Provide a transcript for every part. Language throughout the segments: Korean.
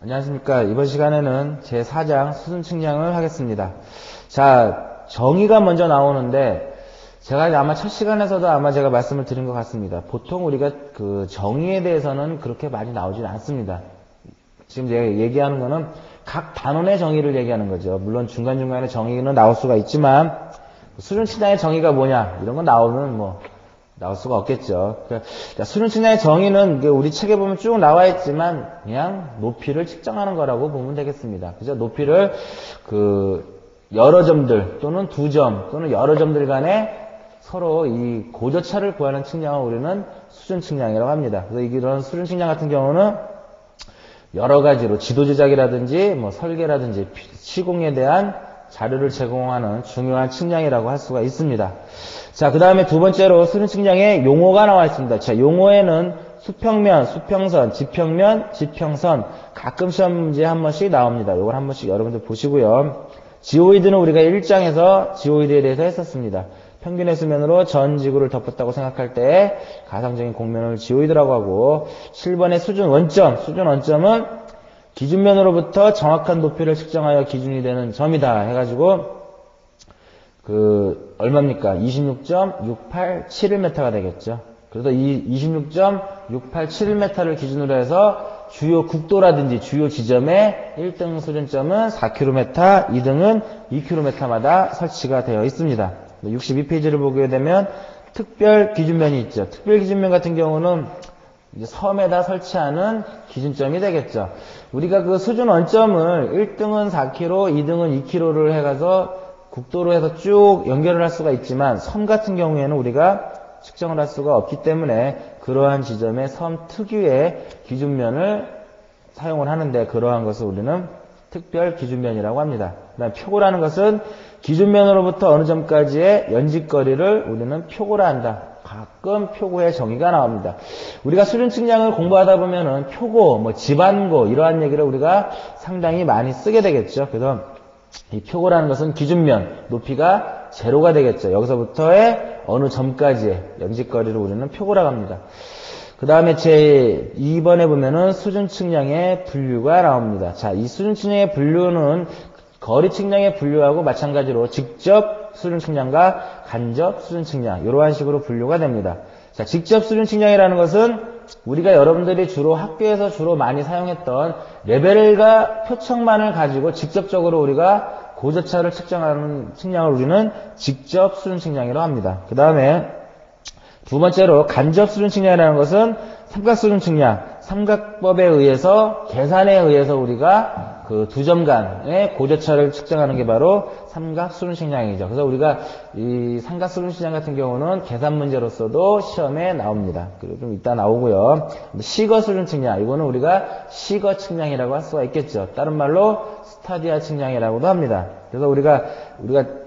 안녕하십니까. 이번 시간에는 제4장 수준 측량을 하겠습니다. 자, 정의가 먼저 나오는데 제가 아마 첫 시간에서도 아마 제가 말씀을 드린 것 같습니다. 보통 우리가 그 정의에 대해서는 그렇게 많이 나오질 않습니다. 지금 제가 얘기하는 거는 각 단원의 정의를 얘기하는 거죠. 물론 중간중간에 정의는 나올 수가 있지만 수준 측량의 정의가 뭐냐 이런 거 나올 수가 없겠죠. 그러니까 수준 측량의 정의는 우리 책에 보면 쭉 나와 있지만 그냥 높이를 측정하는 거라고 보면 되겠습니다. 그죠? 높이를 여러 점들 또는 두 점 또는 여러 점들 간에 서로 이 고저차를 구하는 측량을 우리는 수준 측량이라고 합니다. 그래서 이런 수준 측량 같은 경우는 여러 가지로 지도 제작이라든지 설계라든지 시공에 대한 자료를 제공하는 중요한 측량이라고 할 수가 있습니다. 자, 그 다음에 두 번째로 수준 측량의 용어가 나와 있습니다. 자, 용어에는 수평면, 수평선, 지평면, 지평선 가끔 시험 문제에 한 번씩 나옵니다. 이걸 한 번씩 여러분들 보시고요. 지오이드는 우리가 1장에서 지오이드에 대해서 했었습니다. 평균의 수면으로 전 지구를 덮었다고 생각할 때 가상적인 공면을 지오이드라고 하고 7번의 수준 원점은 기준면으로부터 정확한 높이를 측정하여 기준이 되는 점이다 해가지고 얼마입니까? 26.687m가 되겠죠. 그래서 이 26.687m를 기준으로 해서 주요 국도라든지 주요 지점의 1등 수준점은 4km, 2등은 2km마다 설치가 되어 있습니다. 62페이지를 보게 되면 특별 기준면이 있죠. 특별 기준면 같은 경우는 이제 섬에다 설치하는 기준점이 되겠죠. 우리가 그 수준 원점을 1등은 4km, 2등은 2km를 해가서 국도로 해서 쭉 연결을 할 수가 있지만 섬 같은 경우에는 우리가 측정을 할 수가 없기 때문에 그러한 지점의 섬 특유의 기준면을 사용을 하는데 그러한 것을 우리는 특별 기준면이라고 합니다. 그다음 표고라는 것은 기준면으로부터 어느 점까지의 연직거리를 우리는 표고라 한다. 가끔 표고의 정의가 나옵니다. 우리가 수준 측량을 공부하다 보면은 표고, 지반고 이러한 얘기를 우리가 상당히 많이 쓰게 되겠죠. 그래서 이 표고라는 것은 기준면, 높이가 제로가 되겠죠. 여기서부터의 어느 점까지의 연직거리를 우리는 표고라고 합니다. 그 다음에 제2번에 보면은 수준 측량의 분류가 나옵니다. 자, 이 수준 측량의 분류는 거리 측량의 분류하고 마찬가지로 직접 수준 측량과 간접 수준 측량 이러한 식으로 분류가 됩니다. 자, 직접 수준 측량이라는 것은 우리가 여러분들이 학교에서 주로 많이 사용했던 레벨과 표청만을 가지고 직접적으로 우리가 고저차를 측정하는 측량을 우리는 직접 수준 측량이라고 합니다. 그 다음에 두 번째로 간접 수준 측량이라는 것은 삼각 수준 측량, 삼각법에 의해서 계산에 의해서 우리가 그 두 점 간의 고저차를 측정하는 게 바로 삼각 수준 측량이죠. 그래서 우리가 이 삼각 수준 측량 같은 경우는 계산 문제로서도 시험에 나옵니다. 그리고 좀 이따 나오고요. 시거 수준 측량, 이거는 우리가 시거 측량이라고 할 수가 있겠죠. 다른 말로 스타디아 측량이라고도 합니다. 그래서 우리가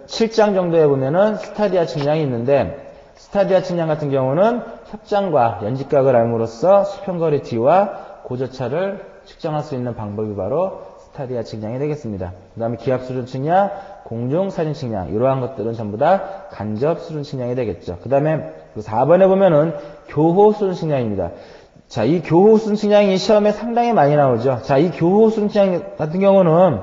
7장 정도에 보면은 스타디아 측량이 있는데 스타디아 측량 같은 경우는 협장과 연직각을 알므로써 수평거리 D와 고저차를 측정할 수 있는 방법이 바로 스타디아 측량이 되겠습니다. 그 다음에 기압 수준 측량, 공중 사진 측량 이러한 것들은 전부 다 간접 수준 측량이 되겠죠. 그 다음에 4번에 보면은 교호 수준 측량입니다. 자, 이 교호 수준 측량이 시험에 상당히 많이 나오죠. 자, 이 교호 수준 측량 같은 경우는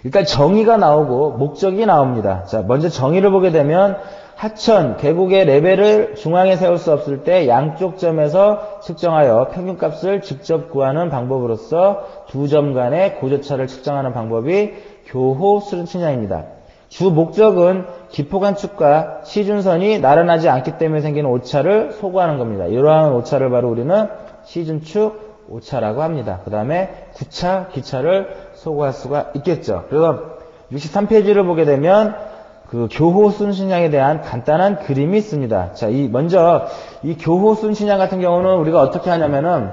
일단 정의가 나오고 목적이 나옵니다. 자, 먼저 정의를 보게 되면 하천, 계곡의 레벨을 중앙에 세울 수 없을 때 양쪽 점에서 측정하여 평균값을 직접 구하는 방법으로서 두 점 간의 고저차를 측정하는 방법이 교호 수준 측량입니다. 주 목적은 기포관축과 시준선이 나란하지 않기 때문에 생기는 오차를 소구하는 겁니다. 이러한 오차를 바로 우리는 시준축 오차라고 합니다. 그 다음에 구차, 기차를 소구할 수가 있겠죠. 그래서 63페이지를 보게 되면 교호 수준 측량에 대한 간단한 그림이 있습니다. 자, 먼저 이 교호 수준 측량 같은 경우는 우리가 어떻게 하냐면은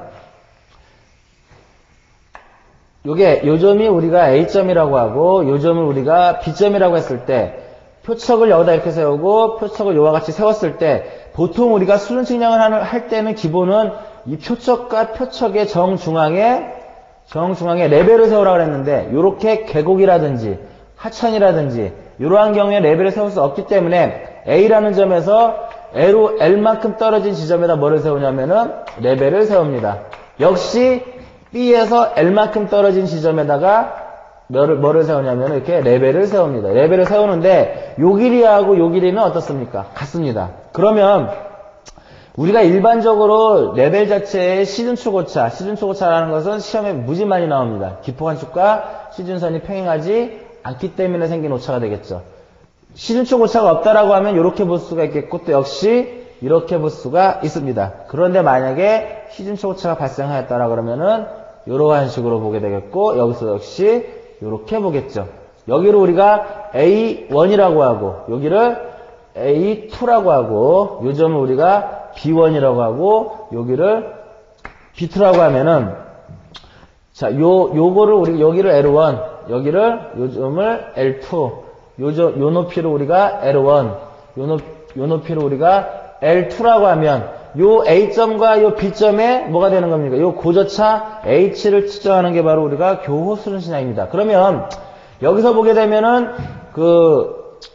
요 점이 우리가 A점이라고 하고 요 점을 우리가 B점이라고 했을 때 표척을 여기다 이렇게 세우고 표척을 요와 같이 세웠을 때 보통 우리가 수준 측량을 할 때는 기본은 이 표척과 표척의 정중앙에 레벨을 세우라고 했는데 요렇게 계곡이라든지 하천이라든지 이러한 경우에 레벨을 세울 수 없기 때문에 A라는 점에서 L만큼 떨어진 지점에다 뭐를 세우냐면은 레벨을 세웁니다. 역시 B에서 L만큼 떨어진 지점에다가 뭐를 세우냐면 이렇게 레벨을 세웁니다. 레벨을 세우는데 요 길이하고 요 길이는 어떻습니까? 같습니다. 그러면 우리가 일반적으로 레벨 자체의 시즌초고차라는 것은 시험에 무지 많이 나옵니다. 기포관축과 시즌선이 평행하지 않기 때문에 생긴 오차가 되겠죠. 시즌초고차가 없다라고 하면 이렇게 볼 수가 있겠고 또 역시 이렇게 볼 수가 있습니다. 그런데 만약에 시즌초고차가 발생하였다라 그러면은 이러한 식으로 보게 되겠고 여기서 역시 이렇게 보겠죠. 여기를 우리가 A1이라고 하고 여기를 A2라고 하고 요 점을 우리가 B1이라고 하고 여기를 B2라고 하면은 자, 요거를 우리 여기를 L1, 여기를 요 점을 L2, 요 높이를 우리가 L1, 요 높이를 우리가 L2라고 하면 요 A점과 요 B점에 뭐가 되는 겁니까? 요 고저차 H를 측정하는 게 바로 우리가 교호수준 신양입니다. 그러면 여기서 보게 되면은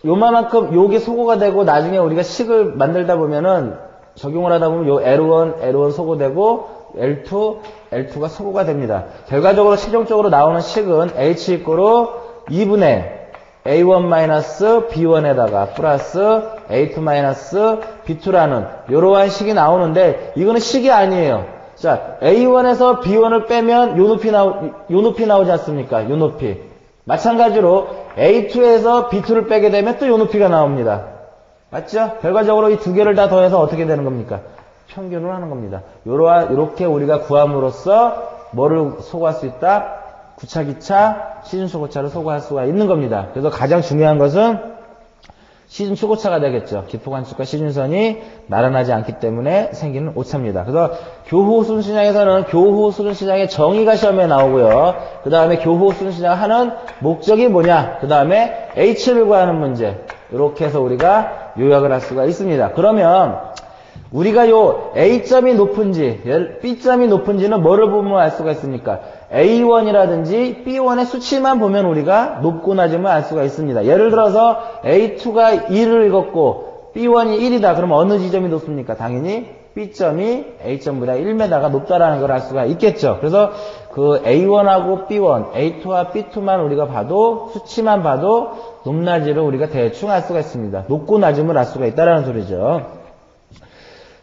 요만큼 요게 소거가 되고 나중에 우리가 식을 만들다 보면은 적용을 하다 보면 요 L1 소거되고 L2가 소거가 됩니다. 결과적으로 최종적으로 나오는 식은 H 이꼬로 2분의 A1-B1에다가 플러스 A2-B2라는 이러한 식이 나오는데 이거는 식이 아니에요. 자, A1에서 B1을 빼면 요 높이 나오지 않습니까? 요 높이. 마찬가지로 A2에서 B2를 빼게 되면 또 요 높이가 나옵니다. 맞죠? 결과적으로 이 두 개를 다 더해서 어떻게 되는 겁니까? 평균을 하는 겁니다. 요렇게 우리가 구함으로써 뭐를 소거할 수 있다? 구차, 기차, 시즌초고차를 소거할 수가 있는 겁니다. 그래서 가장 중요한 것은 시즌초고차가 되겠죠. 기포관측과 시즌선이 나란하지 않기 때문에 생기는 오차입니다. 그래서 교호수준신양에서는 교호수준신양의 정의가 시험에 나오고요. 그 다음에 교호수준신양을 하는 목적이 뭐냐. 그 다음에 H를 구하는 문제. 이렇게 해서 우리가 요약을 할 수가 있습니다. 그러면 우리가 요 A점이 높은지 B점이 높은지는 뭐를 보면 알 수가 있습니까? A1이라든지 B1의 수치만 보면 우리가 높고 낮음을 알 수가 있습니다. 예를 들어서 A2가 2를 읽었고 B1이 1이다. 그러면 어느 지점이 높습니까? 당연히 B점이 A점보다 1m가 높다라는 걸 알 수가 있겠죠. 그래서 그 A1하고 B1, A2와 B2만 우리가 봐도 수치만 봐도 높낮이를 우리가 대충 알 수가 있습니다. 높고 낮음을 알 수가 있다라는 소리죠.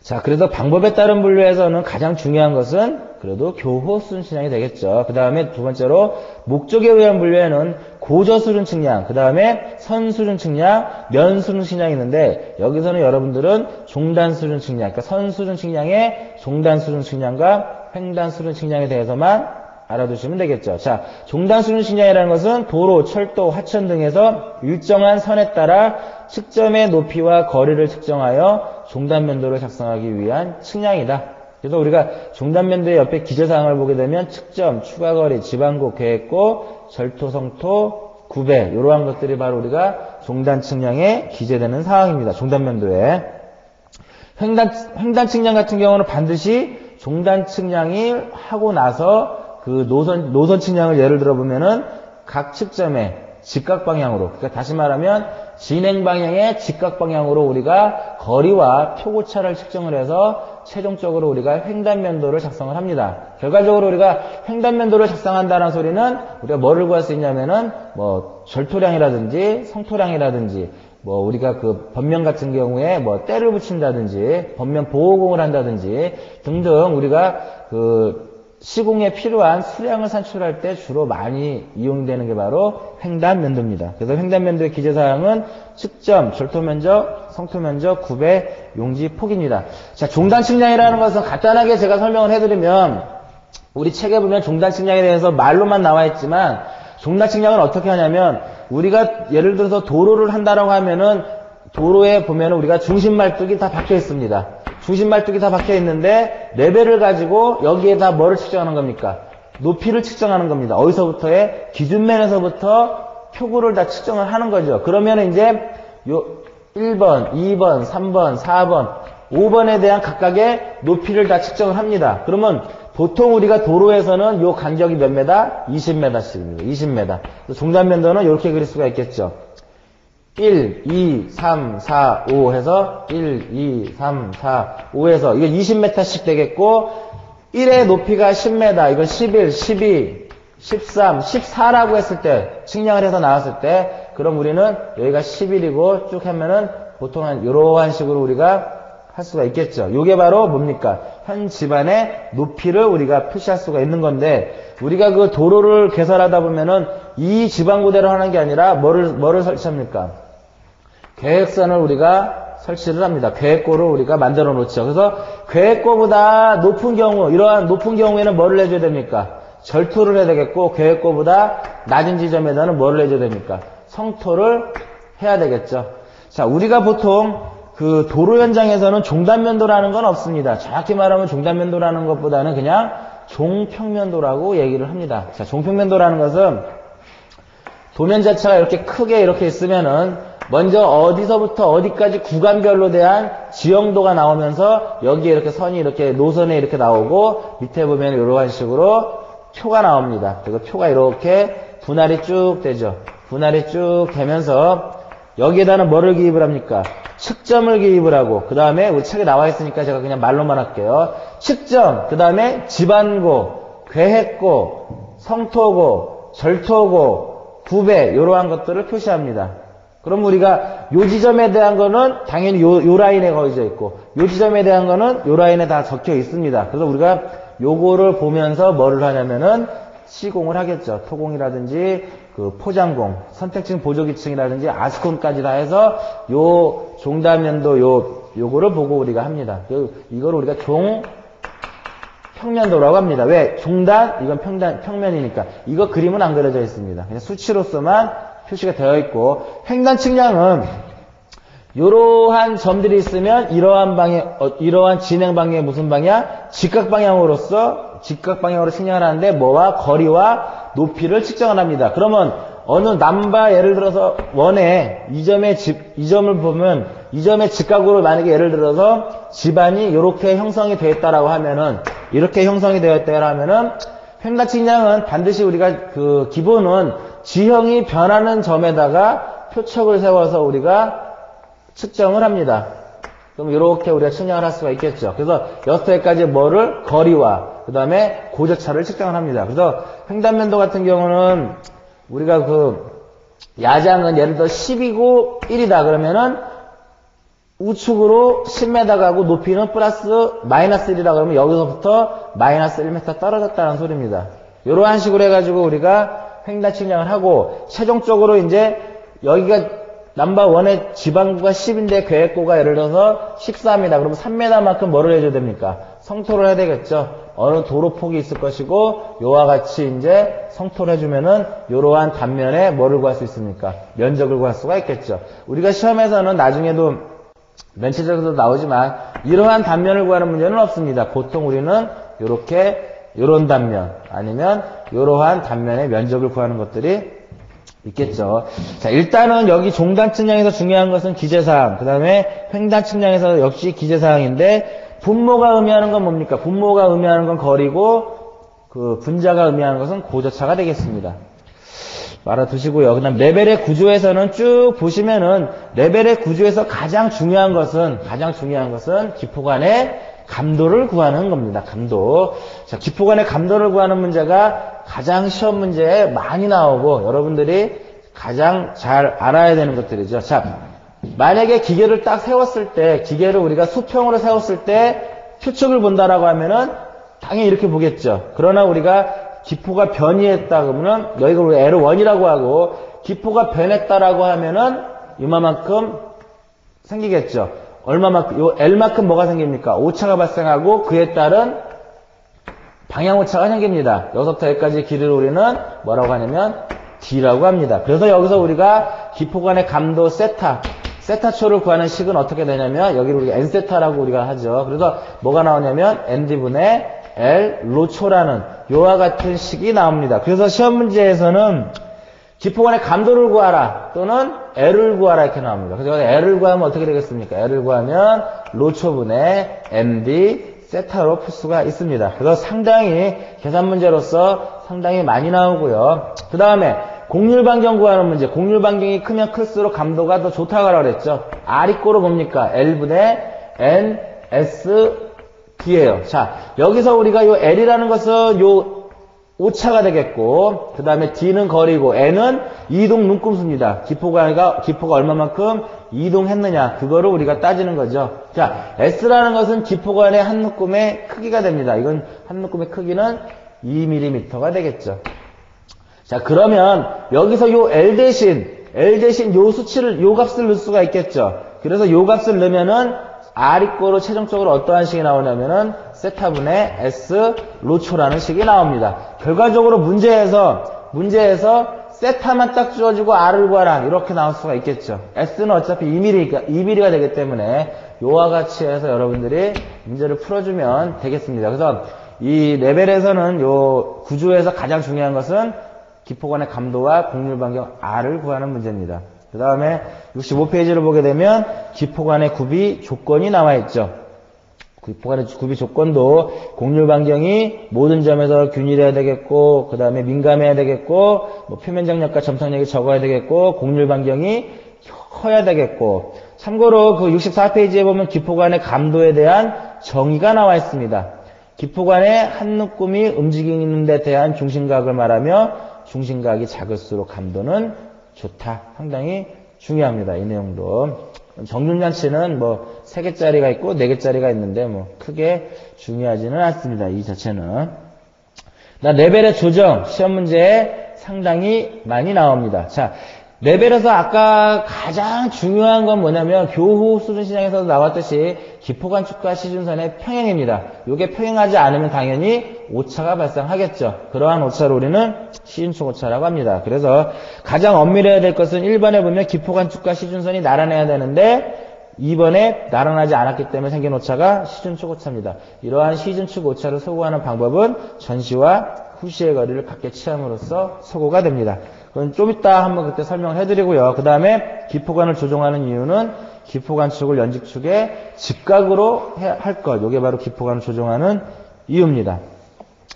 자, 그래서 방법에 따른 분류에서는 가장 중요한 것은 그래도 교호수준 신양이 되겠죠. 그 다음에 두 번째로 목적에 의한 분류에는 고저수준 측량, 그 다음에 선수준 측량, 면수준 측량이 있는데 여기서는 여러분들은 종단수준 측량, 그러니까 선수준 측량의 종단수준 측량과 횡단수준 측량에 대해서만 알아두시면 되겠죠. 자, 종단수준 측량이라는 것은 도로, 철도, 하천 등에서 일정한 선에 따라 측점의 높이와 거리를 측정하여 종단면도를 작성하기 위한 측량이다. 그래서 우리가 종단면도의 옆에 기재사항을 보게 되면 측점, 추가거리, 지방고, 계획고, 절토, 성토, 구배 이러한 것들이 바로 우리가 종단 측량에 기재되는 사항입니다. 종단면도에. 횡단 측량 같은 경우는 반드시 종단 측량이 하고 나서 그 노선 측량을 예를 들어 보면은 각 측점의 직각 방향으로, 그러니까 다시 말하면 진행 방향의 직각 방향으로 우리가 거리와 표고차를 측정을 해서 최종적으로 우리가 횡단면도를 작성을 합니다. 결과적으로 우리가 횡단면도를 작성한다는 소리는 우리가 뭐를 구할 수 있냐면은 뭐 절토량이라든지 성토량이라든지 뭐 우리가 그 번면 같은 경우에 뭐 때를 붙인다든지 번면 보호공을 한다든지 등등 우리가 그 시공에 필요한 수량을 산출할 때 주로 많이 이용되는 게 바로 횡단면도입니다. 그래서 횡단면도의 기재사항은 측점, 절토면적, 성토면적, 구배, 용지, 폭입니다. 자, 종단 측량이라는 것은 간단하게 제가 설명을 해드리면 우리 책에 보면 종단 측량에 대해서 말로만 나와 있지만 종단 측량은 어떻게 하냐면 우리가 예를 들어서 도로를 한다라고 하면은 도로에 보면은 우리가 중심 말뚝이 다 박혀 있습니다. 중심 말뚝이 다 박혀 있는데 레벨을 가지고 여기에다 뭐를 측정하는 겁니까? 높이를 측정하는 겁니다. 어디서부터의 기준면에서부터 표고를 다 측정을 하는 거죠. 그러면 이제 요 1번, 2번, 3번, 4번, 5번에 대한 각각의 높이를 다 측정을 합니다. 그러면 보통 우리가 도로에서는 요 간격이 몇 메다? 20m씩입니다. 20m. 종단면도는 이렇게 그릴 수가 있겠죠. 1, 2, 3, 4, 5 해서 1, 2, 3, 4, 5 해서 이게 20m씩 되겠고 1의 높이가 10m, 이건 11, 12, 13, 14라고 했을 때, 측량을 해서 나왔을 때, 그럼 우리는 여기가 11이고 쭉 하면은 보통은 이러한 식으로 우리가 할 수가 있겠죠. 요게 바로 뭡니까? 현 집안의 높이를 우리가 표시할 수가 있는 건데, 우리가 그 도로를 개설하다 보면은 이 지방구대로 하는 게 아니라 뭐를 설치합니까? 계획선을 우리가 설치를 합니다. 계획고를 우리가 만들어 놓죠. 그래서 계획고보다 높은 경우, 이러한 높은 경우에는 뭐를 해줘야 됩니까? 절토를 해야 되겠고, 계획고보다 낮은 지점에다는 뭐를 해줘야 됩니까? 성토를 해야 되겠죠. 자, 우리가 보통 그 도로 현장에서는 종단면도라는 건 없습니다. 정확히 말하면 종단면도라는 것보다는 그냥 종평면도라고 얘기를 합니다. 자, 종평면도라는 것은 도면 자체가 이렇게 크게 이렇게 있으면은 먼저 어디서부터 어디까지 구간별로 대한 지형도가 나오면서 여기에 이렇게 선이 이렇게 노선에 이렇게 나오고 밑에 보면 이러한 식으로 표가 나옵니다. 그리고 표가 이렇게 분할이 쭉 되죠. 분할이 쭉 되면서 여기에다는 뭐를 기입을 합니까? 측점을 기입을 하고, 그 다음에 우리 책에 나와 있으니까 제가 그냥 말로만 할게요. 측점, 그 다음에 지반고, 계획고, 성토고, 절토고, 구배, 이러한 것들을 표시합니다. 그럼 우리가 요 지점에 대한 거는 당연히 요 라인에 거의져 있고, 요 지점에 대한 거는 요 라인에 다 적혀 있습니다. 그래서 우리가 요거를 보면서 뭐를 하냐면은 시공을 하겠죠. 토공이라든지 그 포장공, 선택층 보조기층이라든지 아스콘까지 다 해서 요 종단면도 요거를 보고 우리가 합니다. 이걸 우리가 평면도라고 합니다. 왜? 종단, 이건 평면이니까. 이거 그림은 안 그려져 있습니다. 그냥 수치로서만 표시가 되어 있고, 횡단 측량은 이러한 점들이 있으면 이러한 진행 방향이 무슨 방향? 직각 방향으로 측량을 하는데 뭐와 거리와 높이를 측정을 합니다. 그러면 어느 남바 예를 들어서 원에 이 점을 보면 이 점의 직각으로 만약에 예를 들어서 집안이 이렇게 형성이 되어 있다라고 하면은 이렇게 형성이 되어 있다고 하면은 횡단 측량은 반드시 우리가 그 기본은 지형이 변하는 점에다가 표척을 세워서 우리가 측정을 합니다. 그럼 이렇게 우리가 측량을 할 수가 있겠죠. 그래서 6개까지 뭐를 거리와 그 다음에 고저차를 측정을 합니다. 그래서 횡단면도 같은 경우는 우리가 그 야장은 예를 들어 10이고 1이다 그러면은 우측으로 10m 가고 높이는 마이너스 1이다 그러면 여기서부터 마이너스 1m 떨어졌다는 소리입니다. 이러한 식으로 해가지고 우리가 횡단 측량을 하고 최종적으로 이제 여기가 넘버1의 지방구가 10인데 계획구가 예를 들어서 14입니다. 그러면 3m만큼 뭐를 해줘야 됩니까? 성토를 해야 되겠죠. 어느 도로폭이 있을 것이고 요와 같이 이제 성토를 해주면은 이러한 단면에 뭐를 구할 수 있습니까? 면적을 구할 수가 있겠죠. 우리가 시험에서는 나중에도 면체적으로도 나오지만 이러한 단면을 구하는 문제는 없습니다. 보통 우리는 요런 단면 아니면 이러한 단면의 면적을 구하는 것들이 있겠죠. 자, 일단은 여기 종단 측량에서 중요한 것은 기재사항, 그 다음에 횡단 측량에서 역시 기재사항인데 분모가 의미하는 건 뭡니까? 분모가 의미하는 건 거리고 그 분자가 의미하는 것은 고저차가 되겠습니다. 알아두시고요. 그 다음 레벨의 구조에서는 쭉 보시면은 레벨의 구조에서 가장 중요한 것은 기포관의 감도를 구하는 겁니다. 감도. 자, 기포관의 감도를 구하는 문제가 가장 시험 문제에 많이 나오고 여러분들이 가장 잘 알아야 되는 것들이죠. 자, 만약에 기계를 딱 세웠을 때, 기계를 우리가 수평으로 세웠을 때 표측을 본다라고 하면은 당연히 이렇게 보겠죠. 그러나 우리가 기포가 변이했다 그러면은 여기가 우리 L1이라고 하고 기포가 변했다라고 하면은 이만큼 생기겠죠. 얼마만큼, 요 L만큼 뭐가 생깁니까? 오차가 발생하고 그에 따른 방향 오차가 생깁니다. 여기서부터 여기까지 길이를 우리는 뭐라고 하냐면 D라고 합니다. 그래서 여기서 우리가 기포간의 감도 세타초를 구하는 식은 어떻게 되냐면 여기를 우리가 N세타라고 우리가 하죠. 그래서 뭐가 나오냐면 ND분의 L 로초라는 요와 같은 식이 나옵니다. 그래서 시험 문제에서는 기포간의 감도를 구하라 또는 L을 구하라 이렇게 나옵니다. 그래서 L을 구하면 어떻게 되겠습니까? L을 구하면 로초분의 MD 세타로 풀 수가 있습니다. 그래서 상당히 계산 문제로서 상당히 많이 나오고요. 그 다음에 곡률 반경 구하는 문제. 곡률 반경이 크면 클수록 감도가 더 좋다고 그랬죠. R이꼬로 뭡니까? L분의 N, S, D예요. 자, 여기서 우리가 요 L이라는 것은 요 오차가 되겠고, 그 다음에 D는 거리고, N은 이동 눈금수입니다. 기포가 얼마만큼 이동했느냐, 그거를 우리가 따지는 거죠. 자, S라는 것은 기포관의 한 눈금의 크기가 됩니다. 이건 한 눈금의 크기는 2mm가 되겠죠. 자, 그러면 여기서 요 L 대신 요 수치를, 요 값을 넣을 수가 있겠죠. 그래서 요 값을 넣으면은 R이꼬로 최종적으로 어떠한 식이 나오냐면은 세타분의 S 로초라는 식이 나옵니다. 결과적으로 문제에서 세타만 딱 주어지고 R을 구하라 이렇게 나올 수가 있겠죠. S는 어차피 2mm가 되기 때문에 요와 같이 해서 여러분들이 문제를 풀어주면 되겠습니다. 그래서 이 레벨에서는 요 구조에서 가장 중요한 것은 기포관의 감도와 곡률 반경 R을 구하는 문제입니다. 그 다음에 65페이지를 보게 되면 기포관의 구비 조건이 나와 있죠. 기포관의 구비 조건도 곡률 반경이 모든 점에서 균일해야 되겠고, 그 다음에 민감해야 되겠고, 뭐 표면 장력과 점성력이 적어야 되겠고, 곡률 반경이 커야 되겠고. 참고로 그 64페이지에 보면 기포관의 감도에 대한 정의가 나와 있습니다. 기포관의 한 눈금이 움직이는 데 대한 중심각을 말하며 중심각이 작을수록 감도는 좋다. 상당히 중요합니다. 이 내용도. 정준잔치는 뭐 3개짜리가 있고 4개짜리가 있는데 뭐 크게 중요하지는 않습니다. 이 자체는. 레벨의 조정, 시험 문제에 상당히 많이 나옵니다. 자, 레벨에서 아까 가장 중요한 건 뭐냐면 교후 수준 시장에서 나왔듯이 기포관축과 시준선의 평행입니다. 이게 평행하지 않으면 당연히 오차가 발생하겠죠. 그러한 오차를 우리는 시준축 오차라고 합니다. 그래서 가장 엄밀해야 될 것은 1번에 보면 기포관축과 시준선이 나란해야 되는데 2번에 나란하지 않았기 때문에 생긴 오차가 시준축 오차입니다. 이러한 시준축 오차를 소구하는 방법은 전시와 후시의 거리를 같게 취함으로써 소구가 됩니다. 그건 좀 이따 한번 그때 설명을 해드리고요. 그 다음에 기포관을 조정하는 이유는 기포관축을 연직축에 직각으로 할 것. 이게 바로 기포관을 조정하는 이유입니다.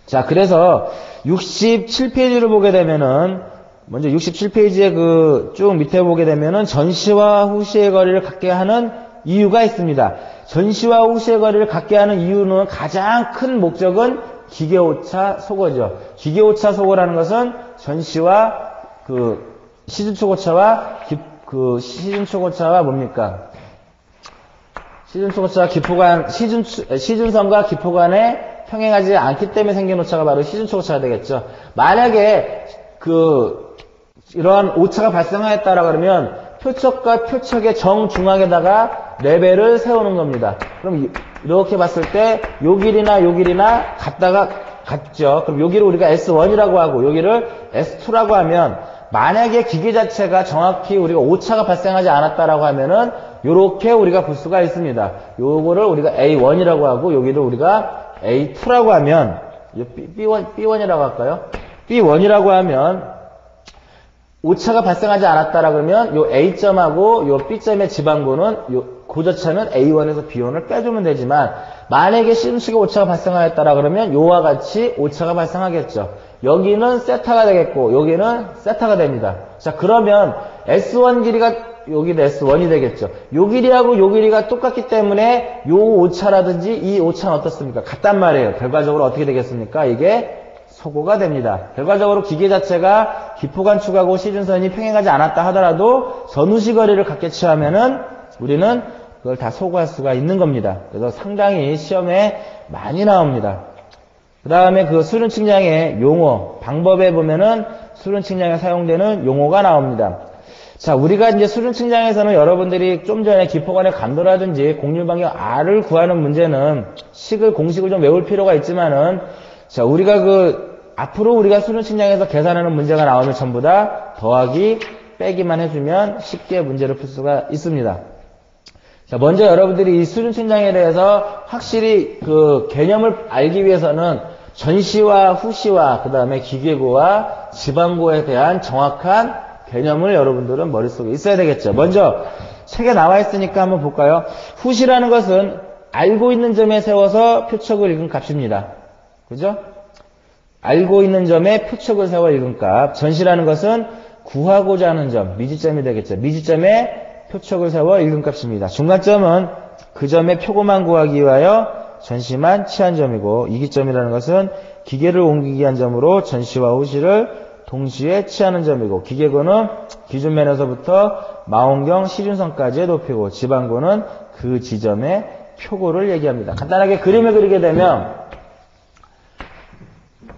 자, 그래서 67페이지를 보게 되면은 먼저 67페이지에 그 쭉 밑에 보게 되면은 전시와 후시의 거리를 갖게 하는 이유가 있습니다. 전시와 후시의 거리를 갖게 하는 이유는 가장 큰 목적은 기계오차 소거죠. 기계오차 소거라는 것은 전시와 그 시준축 오차와 시준축 오차와 뭡니까? 시준축 오차와 기포관 시준선과 기포관에 평행하지 않기 때문에 생긴 오차가 바로 시준축 오차가 되겠죠. 만약에 이러한 오차가 발생하였다라 그러면 표척과 표척의 정중앙에다가 레벨을 세우는 겁니다. 그럼 이렇게 봤을 때 요 길이나 요 길이나 같죠. 그럼 여기를 우리가 S1이라고 하고 여기를 S2라고 하면 만약에 기계 자체가 정확히 우리가 오차가 발생하지 않았다라고 하면은 요렇게 우리가 볼 수가 있습니다. 요거를 우리가 A1이라고 하고 여기를 우리가 A2라고 하면 B1이라고 할까요? B1이라고 하면 오차가 발생하지 않았다라 그러면 요 A점하고 요 B점의 지방고는 고저차는 A1에서 B1을 빼주면 되지만 만약에 시준축의 오차가 발생하였다라 그러면 요와 같이 오차가 발생하겠죠. 여기는 세타가 되겠고 여기는 세타가 됩니다. 자, 그러면 S1 길이가 여기도 S1이 되겠죠. 요 길이하고 요 길이가 똑같기 때문에 요 오차라든지 이 오차는 어떻습니까? 같단 말이에요. 결과적으로 어떻게 되겠습니까? 이게 소거가 됩니다. 결과적으로 기계 자체가 기포관축하고 시준선이 평행하지 않았다 하더라도 전후시 거리를 갖게 취하면은 우리는 그걸 다 소거할 수가 있는 겁니다. 그래서 상당히 시험에 많이 나옵니다. 그 다음에 그 수륜 측량의 용어, 방법에 보면은 수륜 측량에 사용되는 용어가 나옵니다. 자, 우리가 이제 수륜 측량에서는 여러분들이 좀 전에 기포관의 감도라든지 곡률 반경 R을 구하는 문제는 공식을 좀 외울 필요가 있지만은 자, 앞으로 우리가 수륜 측량에서 계산하는 문제가 나오면 전부 다 더하기, 빼기만 해주면 쉽게 문제를 풀 수가 있습니다. 자, 먼저 여러분들이 이 수륜 측량에 대해서 확실히 그 개념을 알기 위해서는 전시와 후시와 그 다음에 기계고와 지방고에 대한 정확한 개념을 여러분들은 머릿속에 있어야 되겠죠. 먼저 책에 나와 있으니까 한번 볼까요? 후시라는 것은 알고 있는 점에 세워서 표척을 읽은 값입니다. 그죠? 알고 있는 점에 표척을 세워 읽은 값. 전시라는 것은 구하고자 하는 점, 미지점이 되겠죠. 미지점에 표척을 세워 읽은 값입니다. 중간점은 그 점의 표고만 구하기 위하여 전시만 취한 점이고 이기점이라는 것은 기계를 옮기기 위한 점으로 전시와 후시를 동시에 취하는 점이고 기계고는 기준면에서부터 망원경 시준선까지의 높이고 지방고는 그 지점의 표고를 얘기합니다. 간단하게 그림을 그리게 되면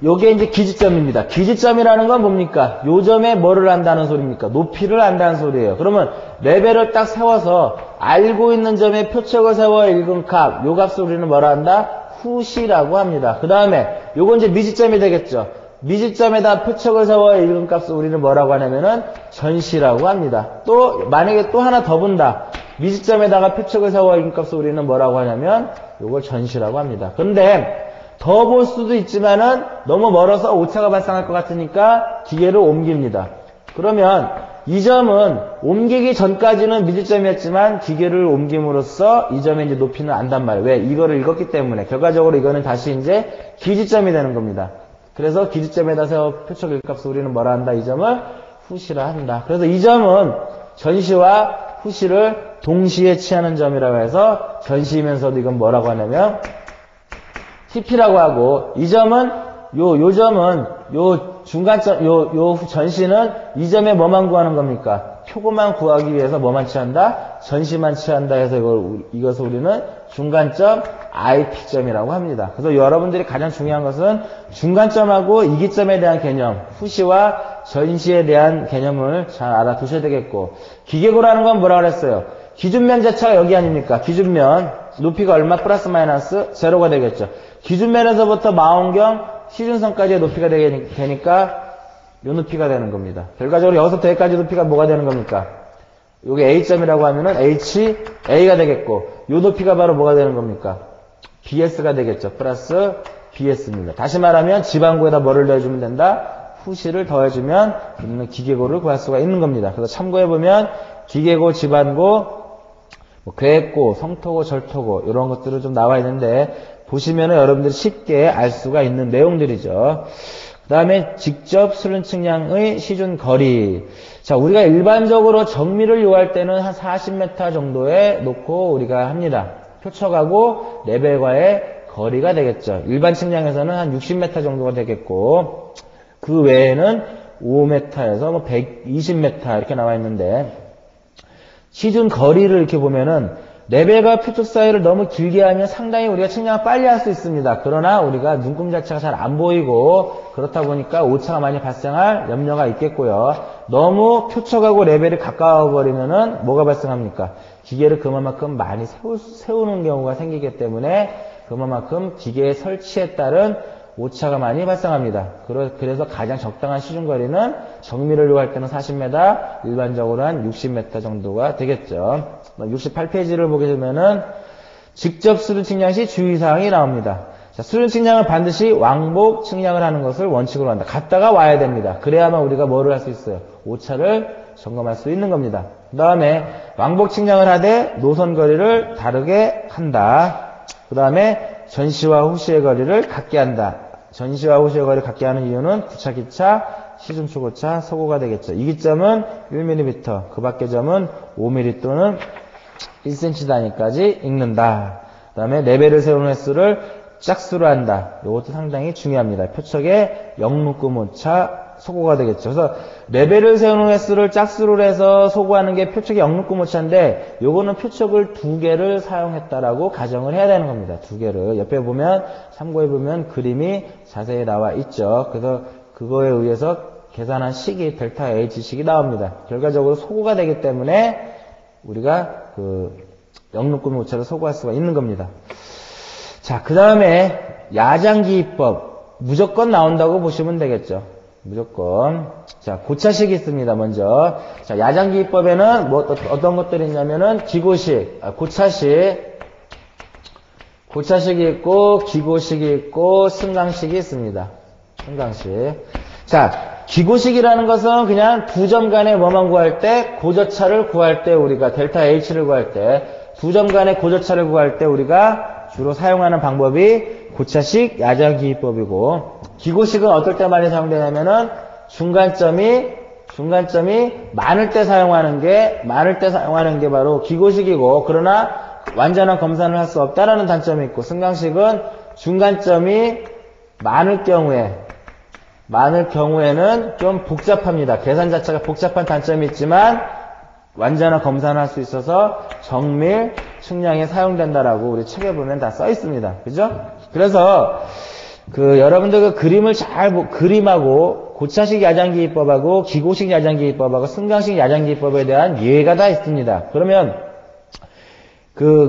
요게 이제 기지점입니다. 기지점이라는 건 뭡니까? 요 점에 뭐를 안다는 소리입니까? 높이를 안다는 소리예요. 그러면 레벨을 딱 세워서 알고 있는 점에 표적을 세워 읽은 값, 요 값을 우리는 뭐라 한다? 후시라고 합니다. 그 다음에 요건 이제 미지점이 되겠죠. 미지점에다 표적을 세워 읽은 값을 우리는 뭐라고 하냐면은 전시라고 합니다. 또 만약에 또 하나 더 본다. 미지점에다가 표적을 세워 읽은 값을 우리는 뭐라고 하냐면 요걸 전시라고 합니다. 근데 더 볼 수도 있지만은 너무 멀어서 오차가 발생할 것 같으니까 기계를 옮깁니다. 그러면 이 점은 옮기기 전까지는 미지점이었지만 기계를 옮김으로써 이 점의 이제 높이는 안단 말이에요. 왜? 이거를 읽었기 때문에. 결과적으로 이거는 다시 이제 기지점이 되는 겁니다. 그래서 기지점에다 세워 표적 읽값을 우리는 뭐라 한다? 이 점을 후시라 한다. 그래서 이 점은 전시와 후시를 동시에 취하는 점이라고 해서 전시이면서도 이건 뭐라고 하냐면 TP라고 하고 이 점은 요 점은 요 중간점 요 전시는 이 점에 뭐만 구하는 겁니까? 표고만 구하기 위해서 뭐만 취한다? 전시만 취한다 해서 이것을 우리는 중간점 IP점이라고 합니다. 그래서 여러분들이 가장 중요한 것은 중간점하고 이기점에 대한 개념, 후시와 전시에 대한 개념을 잘 알아두셔야 되겠고 기계고라는 건 뭐라 그랬어요? 기준면 자체가 여기 아닙니까? 기준면 높이가 얼마? 플러스 마이너스 제로가 되겠죠. 기준면에서부터 망원경 시준선까지의 높이가 되니까 요 높이가 되는 겁니다. 결과적으로 여기서부터 여기까지 높이가 뭐가 되는 겁니까? 요게 A점이라고 하면은 HA가 되겠고 요 높이가 바로 뭐가 되는 겁니까? BS가 되겠죠. 플러스 BS입니다. 다시 말하면 지방고에다 뭐를 더해주면 된다? 후시를 더해주면 우리는 기계고를 구할 수가 있는 겁니다. 그래서 참고해보면 기계고, 지방고, 계획고, 성토고, 절토고 이런 것들은 좀 나와 있는데 보시면은 여러분들이 쉽게 알 수가 있는 내용들이죠. 그 다음에 직접 수능 측량의 시준 거리. 자, 우리가 일반적으로 정밀을 요할 때는 한 40m 정도에 놓고 우리가 합니다. 표적하고 레벨과의 거리가 되겠죠. 일반 측량에서는 한 60m 정도가 되겠고 그 외에는 5m에서 뭐 120m 이렇게 나와 있는데 시준 거리를 이렇게 보면은 레벨과 표적 사이를 너무 길게 하면 상당히 우리가 측량을 빨리 할 수 있습니다. 그러나 우리가 눈금 자체가 잘 안 보이고 그렇다 보니까 오차가 많이 발생할 염려가 있겠고요. 너무 표적하고 레벨이 가까워 버리면은 뭐가 발생합니까? 기계를 그만큼 많이 세우는 경우가 생기기 때문에 그만큼 기계의 설치에 따른 오차가 많이 발생합니다. 그래서 가장 적당한 시중거리는 정밀을 요할 때는 40m, 일반적으로 한 60m 정도가 되겠죠. 68페이지를 보게 되면은 직접 수준 측량 시 주의사항이 나옵니다. 자, 수준 측량은 반드시 왕복 측량을 하는 것을 원칙으로 한다. 갔다가 와야 됩니다. 그래야만 우리가 뭐를 할 수 있어요? 오차를 점검할 수 있는 겁니다. 그 다음에 왕복 측량을 하되 노선 거리를 다르게 한다. 그 다음에 전시와 후시의 거리를 같게 한다. 전시와 후시의 거리를 같게 하는 이유는 구차, 기차, 시중, 초고차, 소고가 되겠죠. 이기점은 1mm, 그 밖의 점은 5mm 또는 1cm 단위까지 읽는다. 그 다음에 레벨을 세우는 횟수를 짝수로 한다. 이것도 상당히 중요합니다. 표적의 영문금 오차, 소고가 되겠죠. 그래서 레벨을 세우는 횟수를 짝수로 해서 소고하는 게 표적의 영문금 오차인데 요거는 표적을 2개를 사용했다라고 가정을 해야 되는 겁니다. 2개를. 옆에 보면 참고해보면 그림이 자세히 나와 있죠. 그래서 그거에 의해서 계산한 식이 델타 H식이 나옵니다. 결과적으로 소고가 되기 때문에 우리가 그 영문금 오차를 소고할 수가 있는 겁니다. 자, 그 다음에 야장기입법 무조건 나온다고 보시면 되겠죠. 무조건. 자, 고차식이 있습니다. 먼저. 자, 야장기입법에는 뭐 어떤 것들이 있냐면은 기고식, 고차식이 있고 기고식이 있고 승강식이 있습니다. 승강식. 자, 기고식이라는 것은 그냥 두 점 간의 뭐만 구할 때 고저차를 구할 때 우리가 델타 H를 구할 때 두 점 간의 고저차를 구할 때 우리가 주로 사용하는 방법이 고차식 야장기입법이고 기고식은 어떨 때 많이 사용되냐면은 중간점이 많을 때 사용하는 게 바로 기고식이고 그러나 완전한 검산을 할 수 없다라는 단점이 있고, 승강식은 중간점이 많을 경우에는 좀 복잡합니다. 계산 자체가 복잡한 단점이 있지만 완전한 검산을 할 수 있어서 정밀 측량에 사용된다라고 우리 책에 보면 다 써 있습니다. 그죠? 그래서 여러분들 그림을 그림하고 고차식 야장기입법하고 기고식 야장기입법하고 승강식 야장기입법에 대한 예가 다 있습니다. 그러면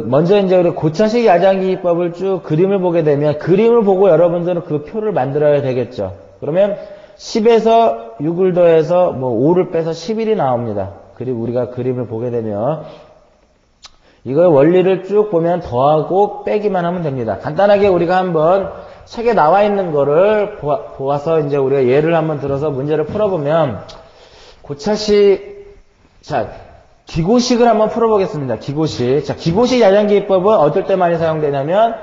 먼저 이제 우리 고차식 야장기입법을 쭉 그림을 보게 되면 그림을 보고 여러분들은 그 표를 만들어야 되겠죠. 그러면 10에서 6을 더해서 5를 빼서 11이 나옵니다. 그리고 우리가 그림을 보게 되면 이거 원리를 쭉 보면 더하고 빼기만 하면 됩니다. 간단하게 우리가 한번 책에 나와 있는 거를 보아서 이제 우리가 예를 한번 들어서 문제를 풀어보면 기고식을 한번 풀어보겠습니다. 기고식. 자, 기고식 야장기입법은 어떨 때 많이 사용되냐면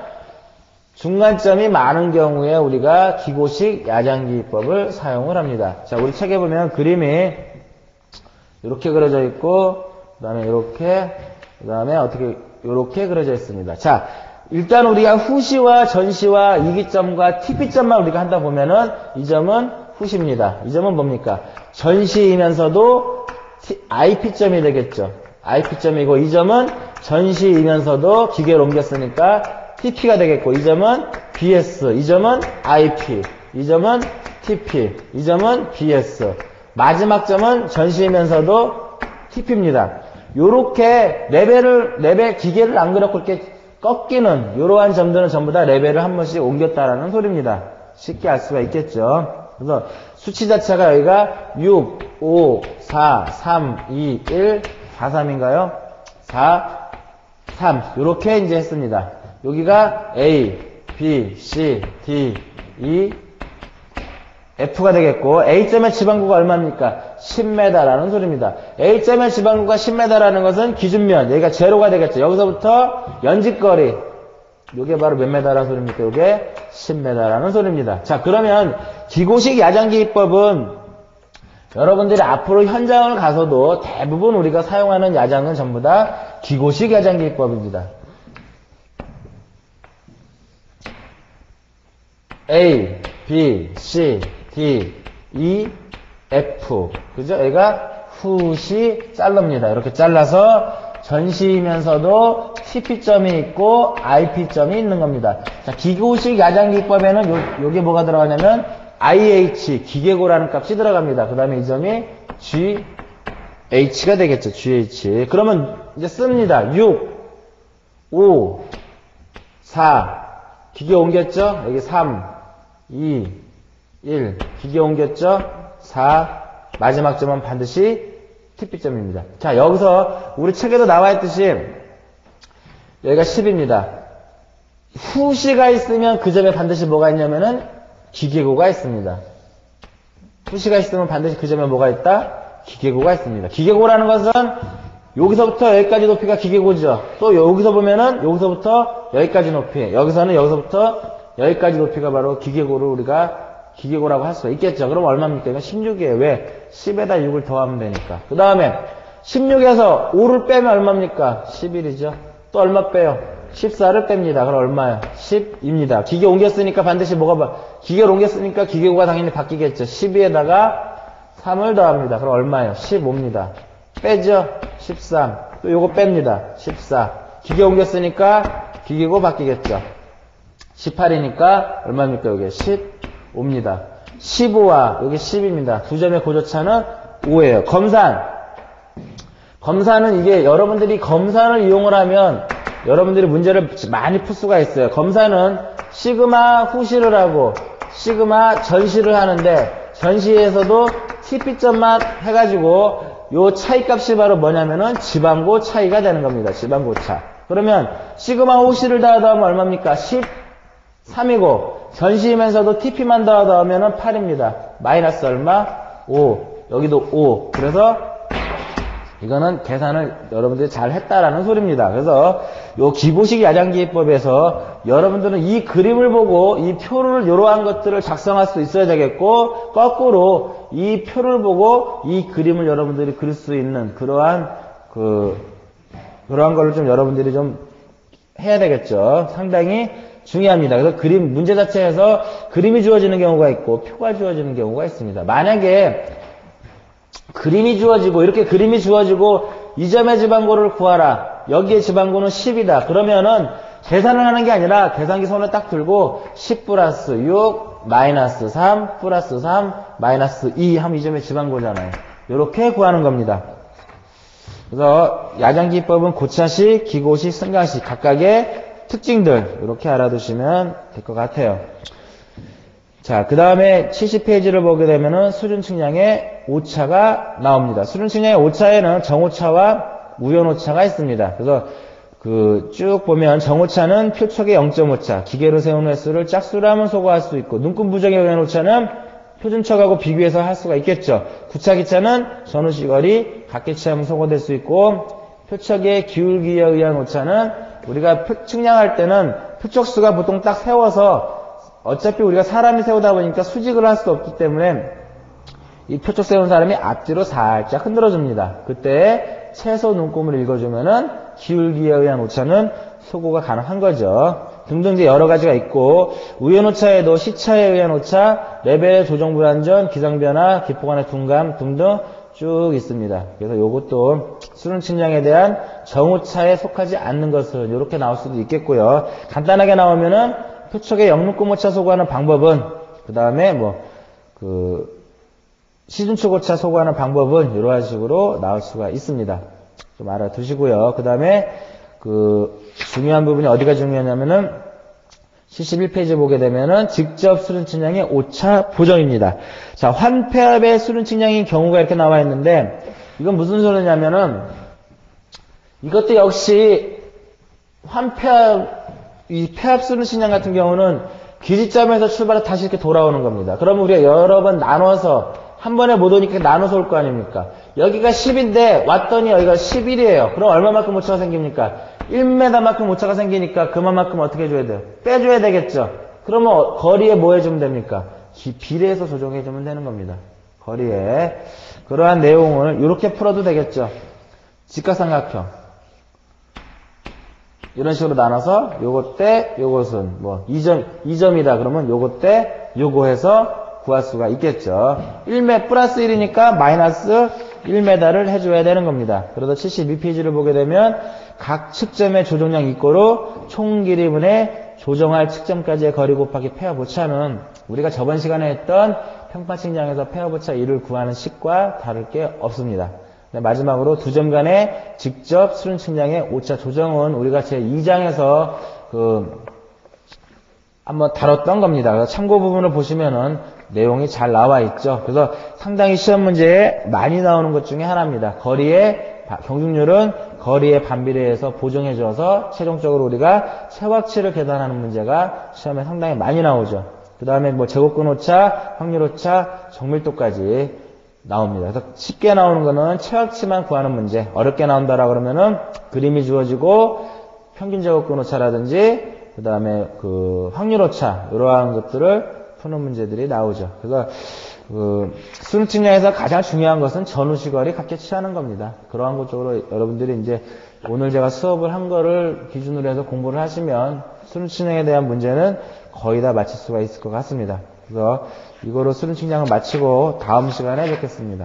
중간점이 많은 경우에 우리가 기고식 야장기입법을 사용을 합니다. 자, 우리 책에 보면 그림이 이렇게 그려져 있고, 그 다음에 이렇게, 그 다음에 이렇게 그려져 있습니다. 자, 일단 우리가 후시와 전시와 이기점과 TP점만 우리가 한다 보면은 이 점은 후시입니다. 이 점은 뭡니까? 전시이면서도 IP점이 되겠죠. IP점이고 이 점은 전시이면서도 기계를 옮겼으니까 TP가 되겠고 이 점은 BS, 이 점은 IP, 이 점은 TP, 이 점은 BS. 마지막 점은 전시이면서도 TP입니다. 요렇게 레벨 기계를 안 그렇고 이렇게 꺾이는 이러한 점들은 전부 다 레벨을 한 번씩 옮겼다라는 소리입니다. 쉽게 알 수가 있겠죠. 그래서 수치 자체가 여기가 6, 5, 4, 3, 2, 1, 4, 3인가요? 4, 3 이렇게 이제 했습니다. 여기가 A, B, C, D, E, F가 되겠고 A점의 지방구가 얼마입니까? 10m라는 소리입니다. A점의 지방구가 10m라는 것은 기준면, 여기가 제로가 되겠죠. 여기서부터 연직거리, 요게 바로 몇 m라는 소리입니까? 요게 10m라는 소리입니다. 자, 그러면 기고식 야장기입법은 여러분들이 앞으로 현장을 가서도 대부분 우리가 사용하는 야장은 전부 다 기고식 야장기입법입니다. A, B, C, D, E, F. 그죠? 얘가 후시 잘릅니다. 이렇게 잘라서 전시이면서도 TP점이 있고 IP점이 있는 겁니다. 자, 기고식 야장기법에는 요게 뭐가 들어가냐면 IH, 기계고라는 값이 들어갑니다. 그 다음에 이 점이 GH가 되겠죠. GH. 그러면 이제 씁니다. 6, 5, 4. 기계 옮겼죠? 여기 3, 2, 1. 기계 옮겼죠? 4. 마지막 점은 반드시 TP점입니다. 자, 여기서 우리 책에도 나와 있듯이 여기가 10입니다. 후시가 있으면 그 점에 반드시 뭐가 있냐면은 기계고가 있습니다. 후시가 있으면 반드시 그 점에 뭐가 있다? 기계고가 있습니다. 기계고라는 것은 여기서부터 여기까지 높이가 기계고죠. 또 여기서 보면은 여기서부터 여기까지 높이, 여기서는 여기서부터 여기까지 높이가 바로 기계고를 우리가 기계고라고 할 수가 있겠죠. 그럼 얼마입니까? 이건 16이에요. 왜? 10에다 6을 더하면 되니까. 그 다음에 16에서 5를 빼면 얼마입니까? 11이죠. 또 얼마 빼요? 14를 뺍니다. 그럼 얼마예요? 10입니다. 기계 옮겼으니까 반드시 기계를 옮겼으니까 기계고가 당연히 바뀌겠죠. 12에다가 3을 더합니다. 그럼 얼마예요? 15입니다. 빼죠? 13. 또 요거 뺍니다. 14. 기계 옮겼으니까 기계고 바뀌겠죠. 18이니까 얼마입니까? 여기 15입니다. 15와 여기 10입니다. 두 점의 고조차는 5예요. 검산은 이게 여러분들이 검산을 이용을 하면 여러분들이 문제를 많이 풀 수가 있어요. 검사는 시그마 후시를 하고 시그마 전시를 하는데 전시에서도 TP점만 해가지고 요 차이값이 바로 뭐냐면은 지방고 차이가 되는 겁니다. 지방고 차. 그러면 시그마 후시를 더하면 얼마입니까? 13이고 전시이면서도 TP만 더하면은 8입니다. 마이너스 얼마? 5. 여기도 5. 그래서 이거는 계산을 여러분들이 잘 했다라는 소리입니다. 그래서 요 기고식 야장기법에서 여러분들은 이 그림을 보고 이 표를 이러한 것들을 작성할 수 있어야 되겠고 거꾸로 이 표를 보고 이 그림을 여러분들이 그릴 수 있는 그러한 거를 좀 여러분들이 좀 해야 되겠죠. 상당히 중요합니다. 그래서 문제 자체에서 그림이 주어지는 경우가 있고 표가 주어지는 경우가 있습니다. 만약에 그림이 주어지고 이렇게 그림이 주어지고 이 점의 지방고를 구하라. 여기에 지방고는 10이다. 그러면은 계산을 하는 게 아니라 계산기 손을 딱 들고 10 플러스 6 마이너스 3 플러스 3 마이너스 2 하면 이 점의 지방고잖아요. 이렇게 구하는 겁니다. 그래서 야장기법은 고차식, 기고식, 승강식 각각의 특징들 이렇게 알아두시면 될 것 같아요. 자, 그 다음에 70페이지를 보게 되면은 수준 측량의 오차가 나옵니다. 수준 측량의 오차에는 정오차와 우연오차가 있습니다. 그래서 쭉 보면 정오차는 표척의 0.5차, 기계로 세운 횟수를 짝수로 하면 소거할 수 있고, 눈금 부정의 우연오차는 표준척하고 비교해서 할 수가 있겠죠. 구차기차는 전후시거리, 각기치하면 소거될 수 있고, 표척의 기울기에 의한 오차는 우리가 측량할 때는 표척수가 보통 딱 세워서 어차피 우리가 사람이 세우다 보니까 수직을 할 수 없기 때문에 이 표척 세운 사람이 앞뒤로 살짝 흔들어줍니다. 그때 최소 눈금을 읽어주면은 기울기에 의한 오차는 소거가 가능한 거죠. 등등 이제 여러 가지가 있고, 우연오차에도 시차에 의한 오차, 레벨 조정 불안전, 기상변화, 기포간의 둔감 등등 쭉 있습니다. 그래서 요것도 수능 측량에 대한 정오차에 속하지 않는 것은 이렇게 나올 수도 있겠고요. 간단하게 나오면은 표척의 역눈금 오차 소거하는 방법은, 그 다음에 시준축 오차 소거하는 방법은 이러한 식으로 나올 수가 있습니다. 좀 알아두시고요. 그 다음에 중요한 부분이 어디가 중요하냐면은 71페이지 보게 되면은 직접 수준 측량의 오차 보정입니다. 자, 환폐압의 수준 측량인 경우가 이렇게 나와 있는데, 이건 무슨 소리냐면은 이것도 역시 이 폐압 수준 측량 같은 경우는 기지점에서 출발해서 다시 이렇게 돌아오는 겁니다. 그러면 우리가 여러 번 나눠서 한 번에 못 오니까 나눠서 올 거 아닙니까? 여기가 10인데 왔더니 여기가 11이에요. 그럼 얼마만큼 오차가 생깁니까? 1m만큼 오차가 생기니까 그만큼 어떻게 해줘야 돼요? 빼줘야 되겠죠. 그러면 거리에 뭐 해주면 됩니까? 비례해서 조정해주면 되는 겁니다. 거리에. 그러한 내용을 이렇게 풀어도 되겠죠. 직각삼각형. 이런 식으로 나눠서 요것 때 요것은 2점이다. 그러면 요것 때 요거 해서 구할 수가 있겠죠. 1m 플러스 1이니까 마이너스 1m를 해줘야 되는 겁니다. 그래서 72페이지를 보게 되면 각 측점의 조정량 이꼬로 총 길이분의 조정할 측점까지의 거리 곱하기 폐압 오차는 우리가 저번 시간에 했던 평판 측량에서 폐압 오차 1을 구하는 식과 다를 게 없습니다. 마지막으로 두 점 간의 직접 수준 측량의 오차 조정은 우리가 제2장에서 한번 다뤘던 겁니다. 그래서 참고 부분을 보시면은 내용이 잘 나와 있죠. 그래서 상당히 시험 문제에 많이 나오는 것 중에 하나입니다. 경중률은 거리의 반비례해서 보정해줘서 최종적으로 우리가 최확치를 계산하는 문제가 시험에 상당히 많이 나오죠. 그 다음에 제곱근 오차, 확률 오차, 정밀도까지 나옵니다. 그래서 쉽게 나오는 거는 최확치만 구하는 문제, 어렵게 나온다라 그러면은 그림이 주어지고 평균 제곱근 오차라든지 그 다음에 확률 오차 이러한 것들을 푸는 문제들이 나오죠. 그래서 수능 측량에서 가장 중요한 것은 전후시거리 각기 취하는 겁니다. 그러한 것 쪽으로 여러분들이 이제 오늘 제가 수업을 한 거를 기준으로 해서 공부를 하시면 수능 측량에 대한 문제는 거의 다 마칠 수가 있을 것 같습니다. 그래서 이거로 수능 측량을 마치고 다음 시간에 뵙겠습니다.